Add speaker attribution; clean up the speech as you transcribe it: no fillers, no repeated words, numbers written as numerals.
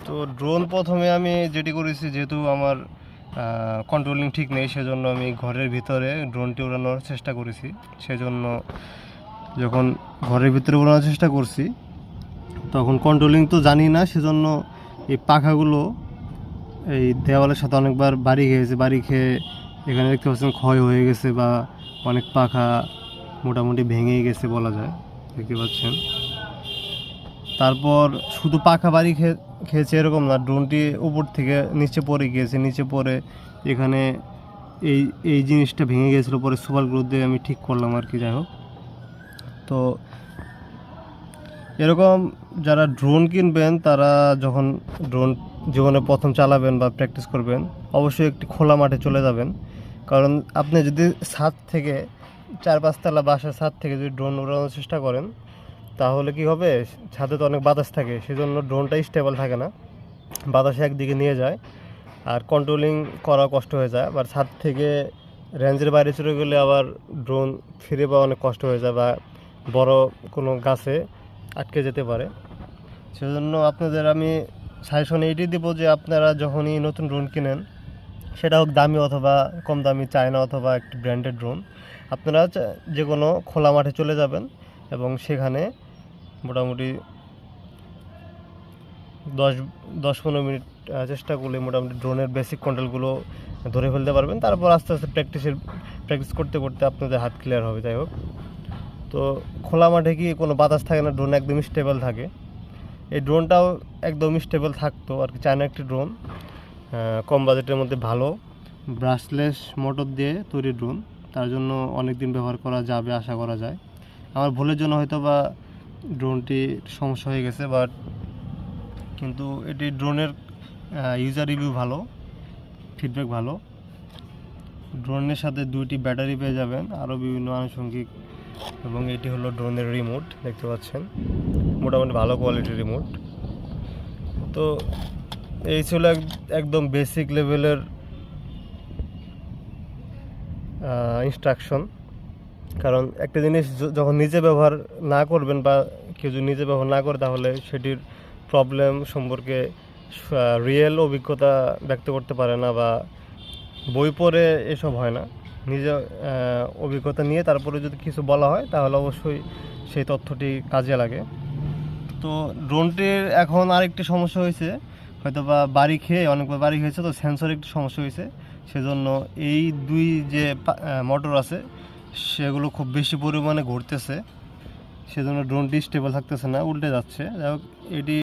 Speaker 1: তো ড্রোন প্রথমে আমি যেটি করেছি, যেহেতু আমার কন্ট্রোলিং ঠিক নেই, সেজন্য আমি ঘরের ভিতরে ড্রোনটি উড়ানোর চেষ্টা করেছি। সেজন্য যখন ঘরের ভিতরে উড়ানোর চেষ্টা করছি তখন কন্ট্রোলিং তো জানি না, সেজন্য এই পাখাগুলো এই দেওয়ালের সাথে অনেকবার বাড়ি খেয়েছে। বাড়ি খেয়ে এখানে দেখতে পাচ্ছেন ক্ষয় হয়ে গেছে বা অনেক পাখা মোটামুটি ভেঙে গেছে বলা যায়, দেখতে পাচ্ছেন। তারপর শুধু পাখা বাড়ি খেয়েছে এরকম না, ড্রোনটি উপর থেকে নিচে পড়ে গিয়েছে। নিচে পড়ে এখানে এই এই জিনিসটা ভেঙে গিয়েছিলো, পরে সুপার গ্লু দিয়ে আমি ঠিক করলাম আর কি। যাই হোক, তো এরকম যারা ড্রোন কিনবেন তারা যখন ড্রোন জীবনে প্রথম চালাবেন বা প্র্যাকটিস করবেন, অবশ্যই একটি খোলা মাঠে চলে যাবেন। কারণ আপনি যদি ছাদ থেকে 4-5 তলা বাসার ছাদ থেকে যদি ড্রোন উড়ানোর চেষ্টা করেন, তাহলে কি হবে, ছাদে তো অনেক বাতাস থাকে, সেজন্য ড্রোনটা স্টেবল থাকে না, বাতাসে একদিকে নিয়ে যায় আর কন্ট্রোলিং করা কষ্ট হয়ে যায়। আবার ছাদ থেকে রেঞ্জের বাইরে চলে গেলে আবার ড্রোন ফিরে পাওয়া অনেক কষ্ট হয়ে যায় বা বড় কোনো গাছে আটকে যেতে পারে। সেজন্য আপনাদের আমি সাজেশন এইটাই দেবো যে আপনারা যখনই নতুন ড্রোন কিনেন, সেটা হোক দামি অথবা কম দামি, চায়না অথবা একটি ব্র্যান্ডেড ড্রোন, আপনারা যে কোনো খোলা মাঠে চলে যাবেন এবং সেখানে মোটামুটি 10-15 মিনিট চেষ্টা করলে মোটামুটি ড্রোনের বেসিক কন্ট্রোলগুলো ধরে ফেলতে পারবেন। তারপর আস্তে আস্তে প্র্যাকটিস করতে করতে আপনাদের হাত ক্লিয়ার হবে। যাই হোক, তো খোলা মাঠে কি কোনো বাতাস থাকে না, ড্রোন একদমই স্টেবল থাকে। এই ড্রোনটাও একদমই স্টেবল থাকতো আর কি। চায়না একটি ড্রোন, কম বাজেটের মধ্যে ভালো ব্রাশলেস মোটর দিয়ে তৈরি ড্রোন, তার জন্য অনেক দিন ব্যবহার করা যাবে আশা করা যায়। আমার ভুলের জন্য হয়তো বা ড্রোনটি সমস্যা হয়ে গেছে, বাট কিন্তু এটি ড্রোনের ইউজার রিভিউ ভালো, ফিডব্যাক ভালো। ড্রোনের সাথে 2টি ব্যাটারি পেয়ে যাবেন, আরও বিভিন্ন আনুষঙ্গিক, এবং এটি হলো ড্রোনের রিমোট, দেখতে পাচ্ছেন মোটামুটি ভালো কোয়ালিটির রিমোট। তো এই ছিল একদম বেসিক লেভেলের ইনস্ট্রাকশন। কারণ একটা জিনিস যখন নিজে ব্যবহার না করবেন বা কেউ যদি নিজে ব্যবহার না করে, তাহলে সেটির প্রবলেম সম্পর্কে রিয়েল অভিজ্ঞতা ব্যক্ত করতে পারে না বা বই পড়ে এসব হয় না। নিজে অভিজ্ঞতা নিয়ে তারপরে যদি কিছু বলা হয়, তাহলে অবশ্যই সেই তথ্যটি কাজে লাগে। তো ড্রোনটির এখন আরেকটি সমস্যা হয়েছে, হয়তো বা অনেকবার বাড়ি খেয়েছে, তো সেন্সর একটু সমস্যা হয়েছে। সেজন্য এই 2 যে মোটর আছে সেগুলো খুব বেশি পরিমাণে ঘুরতেছে, সেজন্য ড্রোনটি স্টেবল থাকতেছে না, উল্টে যাচ্ছে। যাই হোক, এটি